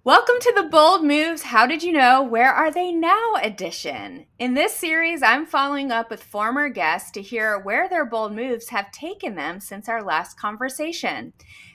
Welcome to the Bold Moves How Did You Know? Where Are They Now edition. In this series, I'm following up with former guests to hear where their bold moves have taken them since our last conversation.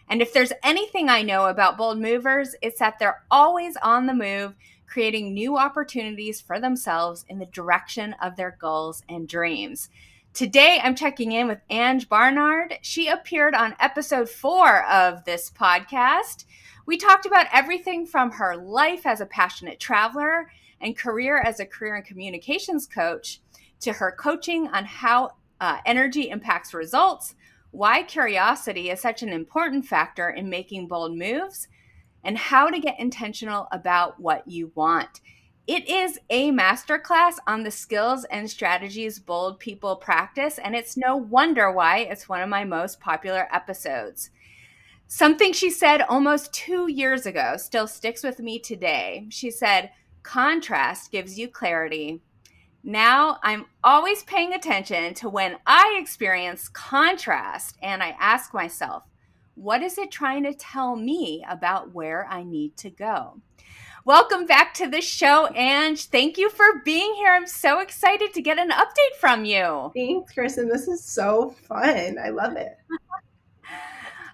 And if there's anything I know about bold movers, it's that they're always on the move, creating new opportunities for themselves in the direction of their goals and dreams. Today, I'm checking in with Ang Barnard. She appeared on episode 4 of this podcast. We talked about everything from her life as a passionate traveler and career as a career and communications coach to her coaching on how energy impacts results, why curiosity is such an important factor in making bold moves, and how to get intentional about what you want. It is a masterclass on the skills and strategies bold people practice, and it's no wonder why it's one of my most popular episodes. Something she said almost 2 years ago still sticks with me today. She said, "Contrast gives you clarity." Now I'm always paying attention to when I experience contrast and I ask myself, what is it trying to tell me about where I need to go? Welcome back to the show, Ange. Thank you for being here. I'm so excited to get an update from you. Thanks, Kristen. This is so fun. I love it.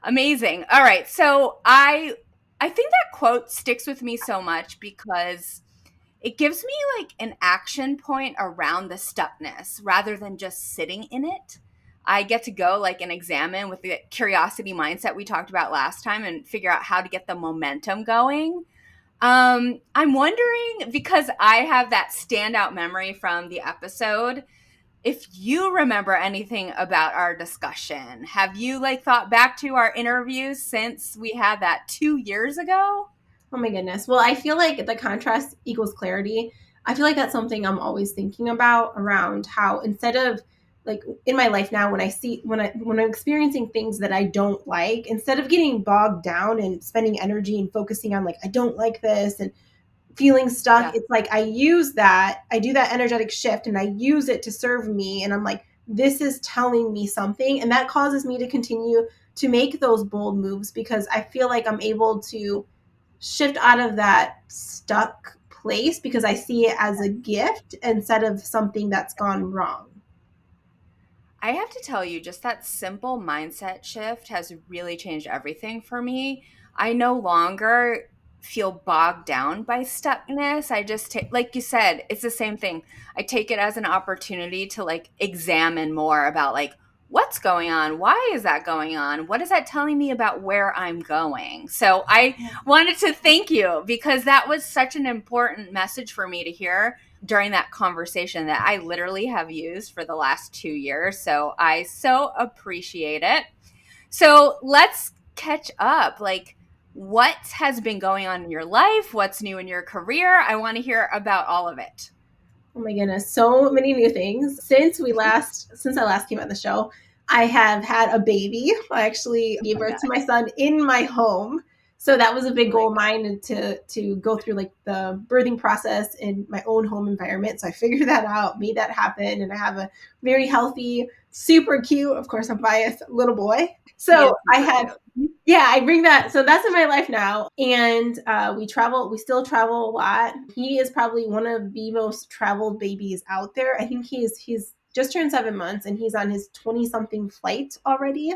Amazing. All right. So I think that quote sticks with me so much because it gives me like an action point around the stuckness rather than just sitting in it. I get to go like and examine with the curiosity mindset we talked about last time and figure out how to get the momentum going. I'm wondering, because I have that standout memory from the episode, if you remember anything about our discussion. Have you like thought back to our interviews since we had that 2 years ago? Oh my goodness. Well, I feel like the contrast equals clarity. I feel like that's something I'm always thinking about around how instead of like in my life now when I'm experiencing things that I don't like, instead of getting bogged down and spending energy and focusing on like I don't like this and feeling stuck, Yeah. it's like I do that energetic shift and I use it to serve me. And I'm like, this is telling me something. And that causes me to continue to make those bold moves because I feel like I'm able to shift out of that stuck place because I see it as a gift instead of something that's gone wrong. I have to tell you, just that simple mindset shift has really changed everything for me. I no longer feel bogged down by stuckness. I just take, like you said, it's the same thing. I take it as an opportunity to like examine more about like what's going on? Why is that going on? What is that telling me about where I'm going? So I wanted to thank you because that was such an important message for me to hear during that conversation that I literally have used for the last 2 years. So I so appreciate it. So let's catch up. Like, what has been going on in your life? What's new in your career? I want to hear about all of it. Oh my goodness, so many new things. Since I last came on the show, I have had a baby. I actually Oh gave my birth to God. my son in my home. So that was a big Oh my goal of God. mine and to go through like the birthing process in my own home environment. So I figured that out, made that happen, and I have a very healthy, super cute, of course I'm biased, little boy. He So is I super have cute. yeah, I bring that. So that's in my life now. And we still travel a lot. He is probably one of the most traveled babies out there. I think he's just turned 7 months and he's on his 20 something flight already.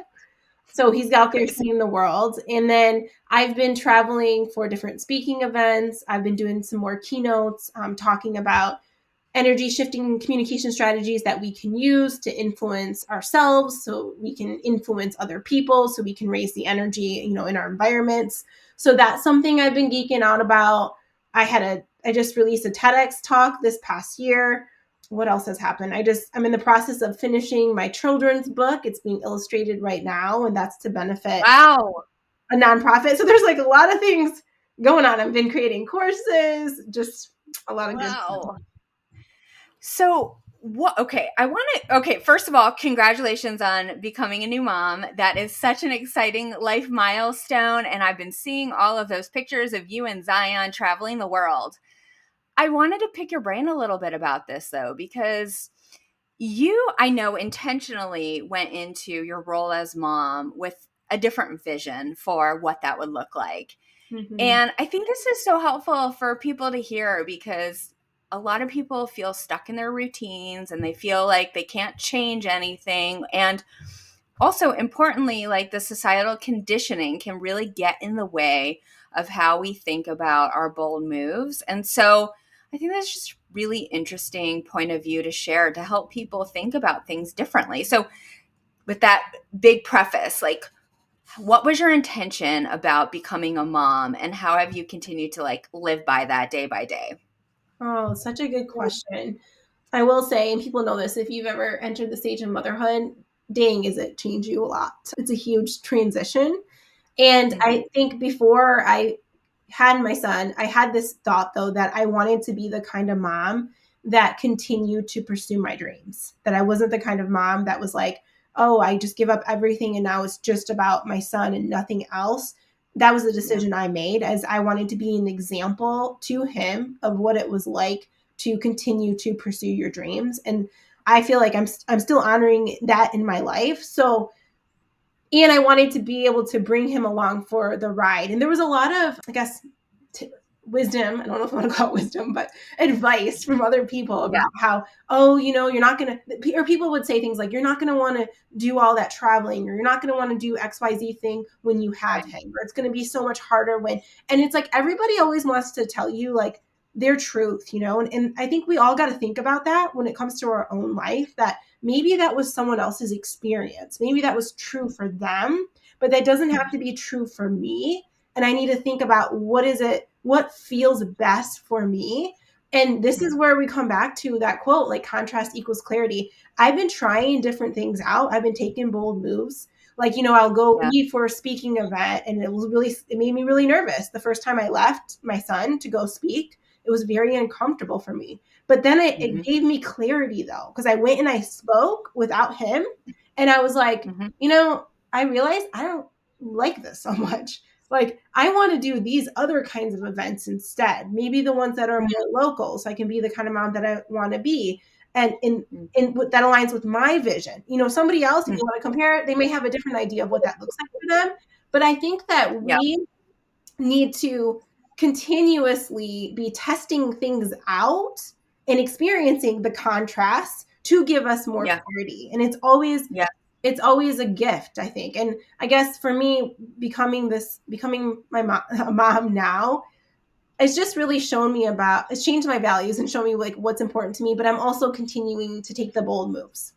So he's out there Crazy. seeing the world. And then I've been traveling for different speaking events. I've been doing some more keynotes, talking about energy shifting communication strategies that we can use to influence ourselves so we can influence other people so we can raise the energy in our environments. So that's something I've been geeking out about. I just released a TEDx talk this past year. What else has happened? I'm in the process of finishing my children's book. It's being illustrated right now, and that's to benefit Wow. a nonprofit. So there's like a lot of things going on. I've been creating courses, just a lot of good stuff. Wow. So, what? Okay, I want to. Okay, first of all, congratulations on becoming a new mom. That is such an exciting life milestone. And I've been seeing all of those pictures of you and Zion traveling the world. I wanted to pick your brain a little bit about this, though, because you, I know, intentionally went into your role as mom with a different vision for what that would look like. Mhm. And I think this is so helpful for people to hear because a lot of people feel stuck in their routines and they feel like they can't change anything. And also, importantly, like the societal conditioning can really get in the way of how we think about our bold moves. And so I think that's just really interesting point of view to share to help people think about things differently. So with that big preface, like what was your intention about becoming a mom and how have you continued to like live by that day by day? Oh, such a good question. I will say, and people know this, if you've ever entered the stage of motherhood, dang, is it change you a lot. It's a huge transition. And Mm-hmm. I think before I had my son, I had this thought though that I wanted to be the kind of mom that continued to pursue my dreams. That I wasn't the kind of mom that was like, oh, I just give up everything and now it's just about my son and nothing else. That was a Yeah. decision I made as I wanted to be an example to him of what it was like to continue to pursue your dreams. And I feel like I'm still honoring that in my life. So and I wanted to be able to bring him along for the ride. And there was a lot of, I guess, wisdom. I don't know if I want to call it wisdom, but advice from other people Yeah. about how, oh, you're not going to, or people would say things like, you're not going to want to do all that traveling, or you're not going to want to do XYZ thing when you have Right. him, or it's going to be so much harder when, and it's like everybody always wants to tell you like their truth, and I think we all got to think about that when it comes to our own life, that maybe that was someone else's experience. Maybe that was true for them, but that doesn't have to be true for me. And I need to think about what feels best for me. And this is where we come back to that quote, like contrast equals clarity. I've been trying different things out. I've been taking bold moves. Like, I'll go Yeah. leave for a speaking event and it made me really nervous. The first time I left my son to go speak, it was very uncomfortable for me. But then it Mm-hmm. gave me clarity though, because I went and I spoke without him. And I was like, Mm-hmm. I realized I don't like this so much. Like, I want to do these other kinds of events instead. Maybe the ones that are more local, so I can be the kind of mom that I want to be. And that aligns with my vision. Somebody else, if Mm-hmm. you want to compare it, they may have a different idea of what that looks like for them. But I think that Yeah. we need to continuously be testing things out and experiencing the contrast to give us more Yeah. clarity. And Yeah. it's always a gift, I think. And I guess for me, becoming my mom, a mom now, it's just really it's changed my values and shown me like what's important to me. But I'm also continuing to take the bold moves.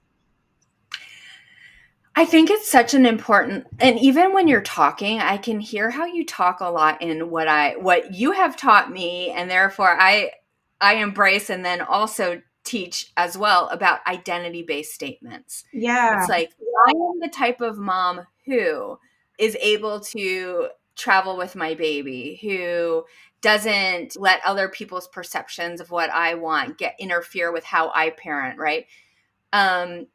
I think it's such an important, and even when you're talking, I can hear how you talk a lot in what you have taught me, and therefore I embrace and then also teach as well about identity-based statements. Yeah, It's like I am the type of mom who is able to travel with my baby, who doesn't let other people's perceptions of what I want get interfere with how I parent, right? Um,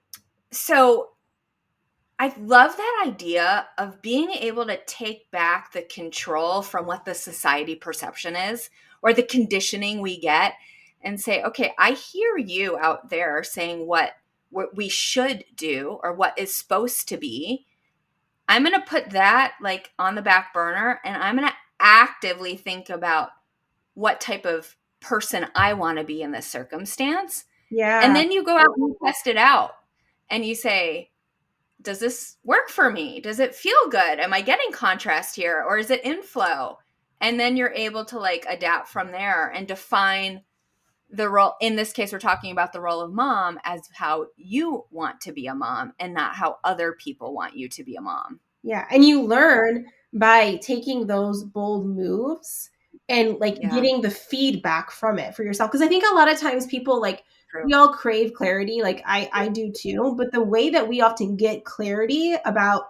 so I love that idea of being able to take back the control from what the society perception is or the conditioning we get and say, okay, I hear you out there saying what we should do or what is supposed to be. I'm going to put that like on the back burner and I'm going to actively think about what type of person I want to be in this circumstance. And yeah, then you go out and you test it out and you say, does this work for me? Does it feel good? Am I getting contrast here or is it inflow? And then you're able to like adapt from there and define the role. In this case, we're talking about the role of mom as how you want to be a mom and not how other people want you to be a mom. yeah. And you learn by taking those bold moves and like Yeah, getting the feedback from it for yourself. Because I think a lot of times people like true. we all crave clarity, like I do too. But the way that we often get clarity about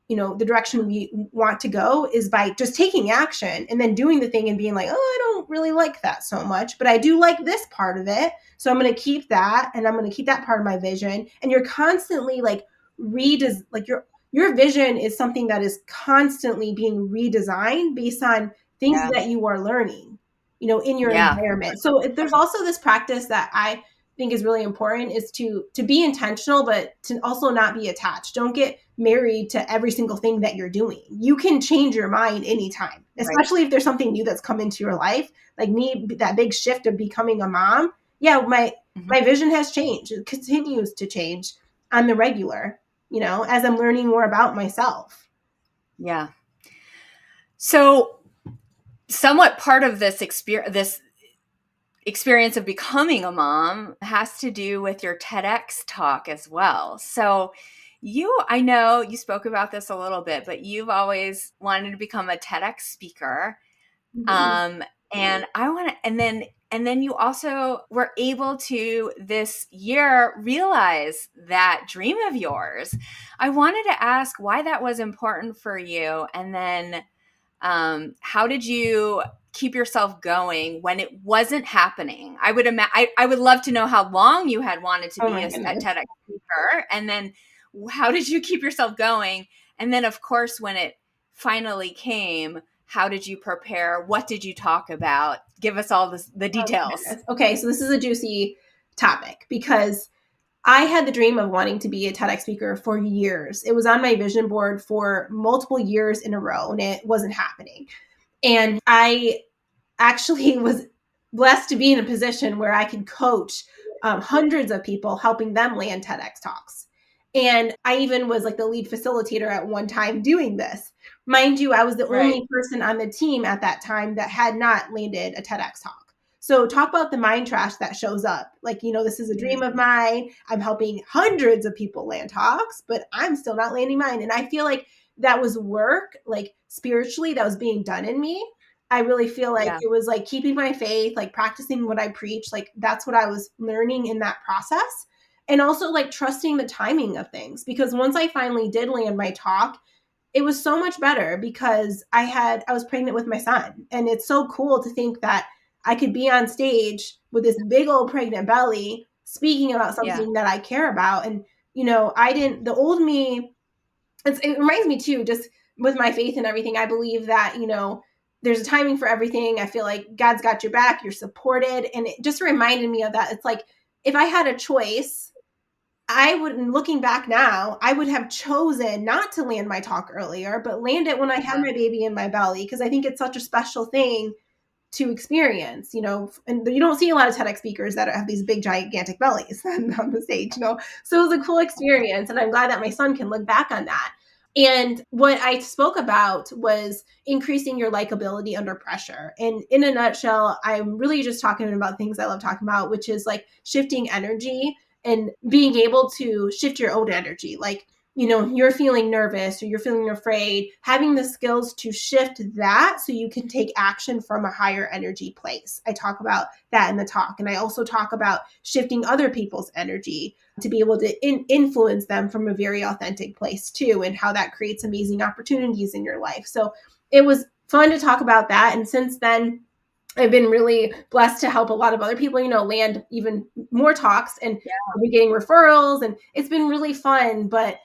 the direction we want to go is by just taking action and then doing the thing and being like, oh, I don't really like that so much, but I do like this part of it, so I'm going to keep that, and I'm going to keep that part of my vision. And you're constantly like like your vision is something that is constantly being redesigned based on things Yeah. that you are learning in your Yeah. environment. So there's also this practice that I think is really important, is to be intentional, but to also not be attached. Don't get married to every single thing that you're doing. You can change your mind anytime, Right. especially if there's something new that's come into your life, like me, that big shift of becoming a mom. Yeah, Mhm. my vision has changed. It continues to change on the regular, as I'm learning more about myself. Yeah. So, somewhat part of this experience of becoming a mom has to do with your TEDx talk as well. So, I know you spoke about this a little bit, but you've always wanted to become a TEDx speaker. Mhm. Um, and I want to, and then you also were able to this year realize that dream of yours. I wanted to ask why that was important for you, and then how did you keep yourself going when it wasn't happening? I would love to know how long you had wanted to Oh be my a goodness. TEDx speaker, and then how did you keep yourself going? And then, of course, when it finally came, how did you prepare? What did you talk about? Give us all the Oh my details. goodness. Okay, so this is a juicy topic because I had the dream of wanting to be a TEDx speaker for years. It was on my vision board for multiple years in a row, and it wasn't happening. And I actually was blessed to be in a position where I could coach hundreds of people, helping them land TEDx talks. And I even was like the lead facilitator at one time doing this. Mind you, I was the Right. only person on the team at that time that had not landed a TEDx talk. So talk about the mind trash that shows up. Like, this is a dream of Mm-hmm. mine. I'm helping hundreds of people land talks, but I'm still not landing mine. And I feel like that was work, like spiritually, that was being done in me. I really feel like Yeah. it was like keeping my faith, like practicing what I preach. Like that's what I was learning in that process. And also like trusting the timing of things. Because once I finally did land my talk, it was so much better because I was pregnant with my son. And it's so cool to think that I could be on stage with this big old pregnant belly speaking about Yeah. something that I care about. And, the old me, it reminds me too, just with my faith and everything, I believe that, there's a timing for everything. I feel like God's got your back, you're supported. And it just reminded me of that. It's like, if I had a choice, looking back now, I would have chosen not to land my talk earlier, but land it when I had Yeah. my baby in my belly. Cause I think it's such a special thing to experience, and you don't see a lot of TEDx speakers that have these big, gigantic bellies on the stage, So it was a cool experience. And I'm glad that my son can look back on that. And what I spoke about was increasing your likability under pressure. And in a nutshell, I'm really just talking about things I love talking about, which is like shifting energy and being able to shift your own energy. Like, you're feeling nervous or you're feeling afraid, having the skills to shift that so you can take action from a higher energy place. I talk about that in the talk. And I also talk about shifting other people's energy to be able to influence them from a very authentic place too, and how that creates amazing opportunities in your life. So it was fun to talk about that. And since then, I've been really blessed to help a lot of other people, land even more talks, and I've been getting referrals, and it's been really fun. But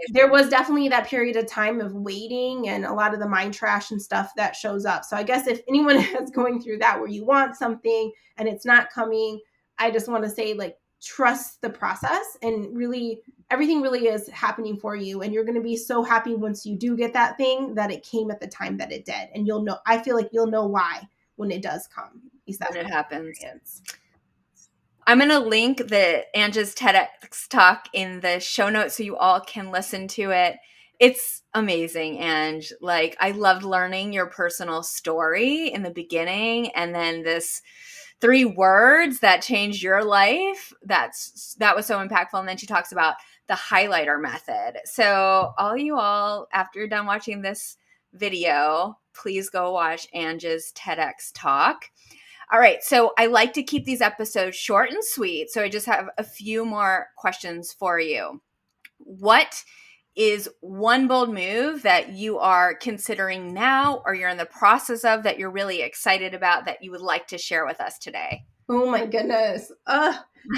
there was definitely that period of time of waiting and a lot of the mind trash and stuff that shows up. So I guess if anyone is going through that where you want something and it's not coming, I just want to say, like, trust the process, and really everything really is happening for you. And you're going to be so happy once you do get that thing that it came at the time that it did. And I feel like you'll know why when it does come. At least that's When it my happens. experience. I'm going to link the Angie's TEDx talk in the show notes so you all can listen to it. It's amazing, Ange. Like, I loved learning your personal story in the beginning, and then this 3 words that changed your life. That was so impactful. And then she talks about the highlighter method. So all, after you're done watching this video, please go watch Angie's TEDx talk. All right. So I like to keep these episodes short and sweet. So I just have a few more questions for you. What is one bold move that you are considering now, or you're in the process of, that you're really excited about, that you would like to share with us today? Oh my goodness.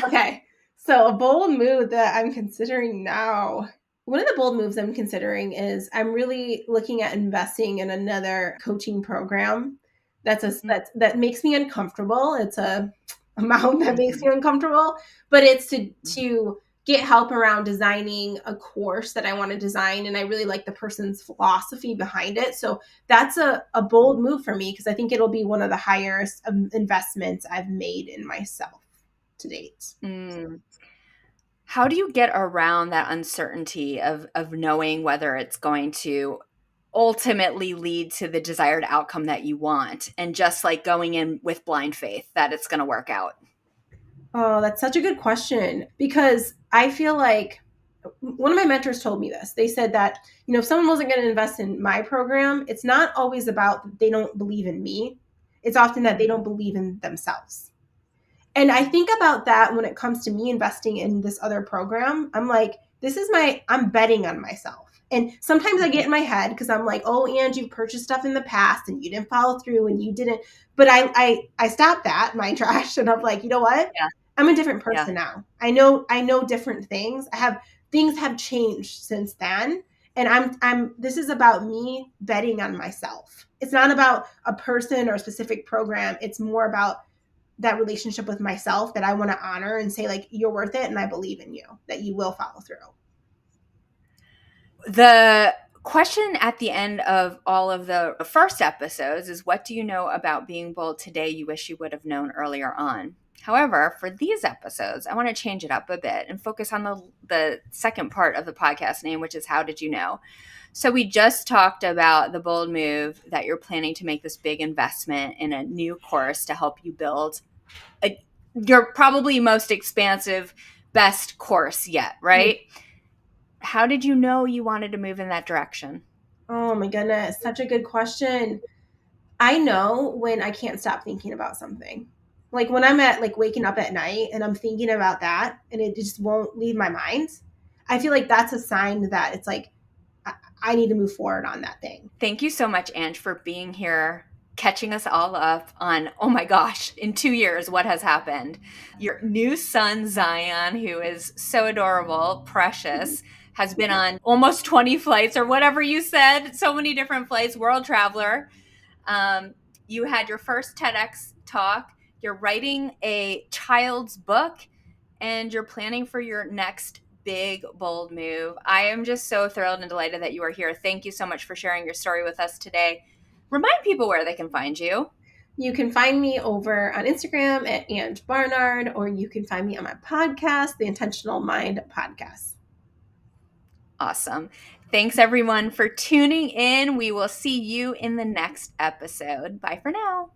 Okay. So a bold move that I'm considering now. One of the bold moves I'm considering is I'm really looking at investing in another coaching program that makes me uncomfortable. It's a amount that makes Mhm. me uncomfortable, but it's to get help around designing a course that I want to design. And I really like the person's philosophy behind it. So that's a bold move for me because I think it'll be one of the highest investments I've made in myself to date. Mm. How do you get around that uncertainty of knowing whether it's going to ultimately lead to the desired outcome that you want, and just like going in with blind faith that it's going to work out? Oh, that's such a good question because I feel like one of my mentors told me this. They said that, if someone wasn't going to invest in my program, it's not always about that they don't believe in me. It's often that they don't believe in themselves. And I think about that when it comes to me investing in this other program. I'm like, I'm betting on myself. And sometimes I get in my head because I'm like, oh, and you've purchased stuff in the past and you didn't follow through and you didn't. But I stopped that, my trash, and I'm like, you know what? Yeah. I'm a different Yeah. person now. I know different things. Things have changed since then. And this is about me betting on myself. It's not about a person or a specific program. It's more about that relationship with myself that I want to honor and say, like, you're worth it and I believe in you, that you will follow through. The question at the end of all of the first episodes is, what do you know about being bold today you wish you would have known earlier on? However, for these episodes, I want to change it up a bit and focus on the second part of the podcast name, which is how did you know? So we just talked about the bold move that you're planning to make this big investment in a new course to help you build your probably most expansive, best course yet, right? How did you know you wanted to move in that direction? Oh my goodness, such a good question. I know when I can't stop thinking about something. Like when I'm at like waking up at night and I'm thinking about that and it just won't leave my mind. I feel like that's a sign that it's like I need to move forward on that thing. Thank you so much, Ange, for being here, catching us all up on, oh my gosh, in 2 years, what has happened? Your new son, Zion, who is so adorable, precious, has been on almost 20 flights or whatever you said, so many different flights, world traveler. You had your first TEDx talk, you're writing a child's book, and you're planning for your next big, bold move. I am just so thrilled and delighted that you are here. Thank you so much for sharing your story with us today. Remind people where they can find you. You can find me over on Instagram at Ang Barnard, or you can find me on my podcast, the Intentional Mind Podcast. Awesome. Thanks, everyone, for tuning in. We will see you in the next episode. Bye for now.